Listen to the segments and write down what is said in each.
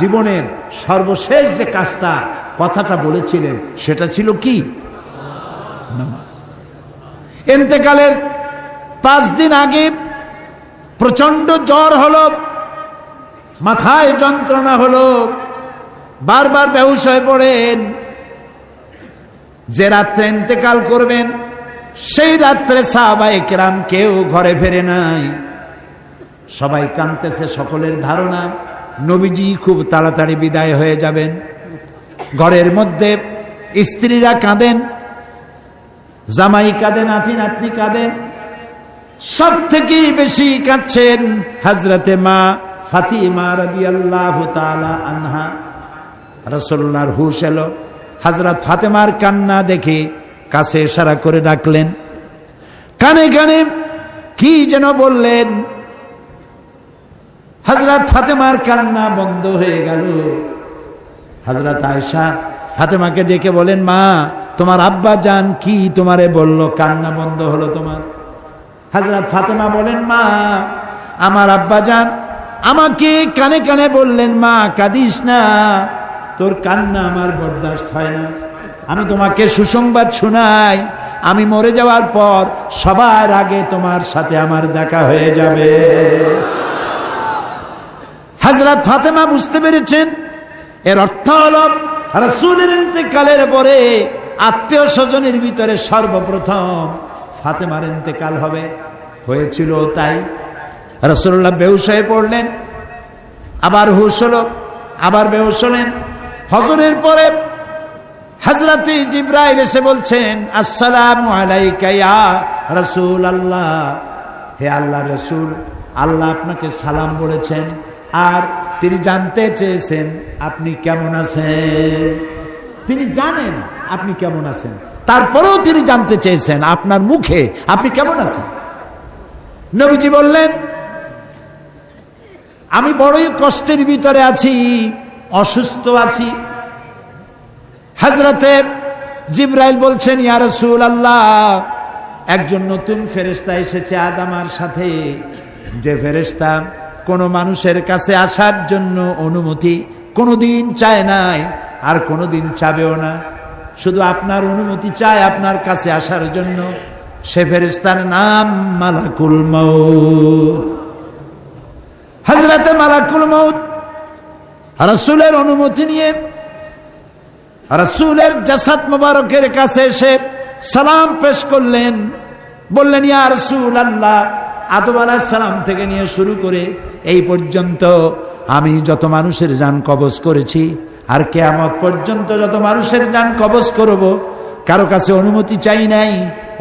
জীবনের সর্বশেষ যে কাজটা কথাটা বলেছিলেন সেটা ছিল কি? নামাজ। ইন্তেকালের 5 দিন আগে প্রচন্ড জ্বর হলো, মাথায় যন্ত্রণা হলো, বারবার বেহুশ হয়ে পড়েন। যে রাত্রে ইন্তেকাল করবেন সেই রাত্রে সাহাবায়ে কেরাম কেউ ঘরে ফেরে নাই, সবাই কাঁদতেছে। সকলের ধারণা নবীজি খুব তাড়াতাড়ি বিদায় হয়ে যাবেন। ঘরের মধ্যে স্ত্রীরা কাঁদেন, জামাই কাঁদে, নাতি নাতনি কাঁদেন। সব থেকে বেশি কাঁদছেন হযরতে মা ফাতিমা রাদিয়াল্লাহু তাআলা আনহা। রাসূলুল্লাহর হুশ এলো, হযরত ফাতেমার কান্না দেখে কাছে ইশারা করে ডাকলেন, কানে কানে কি যেন বললেন। হযরত ফাতেমার কান্না বন্ধ হয়ে গেল। হযরত আয়েশা ফাতেমাকে ডেকে বলেন, মা তোমার আব্বা জান কি তোমারে বলল, কান্না বন্ধ হলো তোমার? হযরত ফাতেমা বলেন, মা আমার আব্বা জান আমাকে কানে কানে বললেন, মা কাঁদিস না, তোর কান্না আমার বরদাস্ত হয় না। আমি তোমাকে সুসংবাদ শোনাই, আমি মরে যাওয়ার পর সবার আগে তোমার সাথে আমার দেখা হয়ে যাবে। হযরত ফাতেমা বুঝতে পেরেছেন এর অর্থ হলো রাসূলের ইন্তেকালের পরে আত্মীয় স্বজনের ভিতরে সর্বপ্রথম ফাতেমার ইন্তেকাল হবে। হয়েছিল তাই। রাসূলুল্লাহ বেহুশ হয়ে পড়লেন, আবার হুশ হলো, আবার বেহুশ হলেন। ফজরের পরে হযরত জিবরাইল এসে বলছেন, আসসালামু আলাইকা ইয়া রাসূলুল্লাহ, হে আল্লাহর রাসূল, আল্লাহ আপনাকে সালাম বলেছেন আর তিনি জানতে চেয়েছেন আপনি কেমন আছেন। তিনি জানেন আপনি কেমন আছেন, তারপরেও তিনি জানতে চেয়েছেন আপনার মুখে আপনি কেমন আছেন। নবীজি বললেন, আমি বড়ই কষ্টের ভিতরে আছি, অসুস্থ আছি। হযরতে জিবরাইল বলছেন, ইয়া রাসূলুল্লাহ, একজন নতুন ফেরেশতা এসেছে আজ আমার সাথে, যে ফেরেশতা কোন মানুষের কাছে আসার জন্য অনুমতি কোনোদিন চায় নাই আর কোনোদিন চাবেও না, শুধু আপনার অনুমতি চায় আপনার কাছে আসার জন্য। সে ফেরেশতার নাম মালাকুল মউত। হযরতে মালাকুল মউত রাসূলের অনুমতি নিয়ে রাসূলের জাসাদ মুবারকের কাছে এসে সালাম পেশ করলেন। বললেন, ইয়া রাসূলুল্লাহ, আদম আলাইহিস সালাম থেকে নিয়ে শুরু করে এই পর্যন্ত আমি যত মানুষের জান কবজ করেছি আর কিয়ামত পর্যন্ত যত মানুষের জান কবজ করব, কারো কাছে অনুমতি চাই নাই,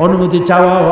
অনুমতি চাওয়াও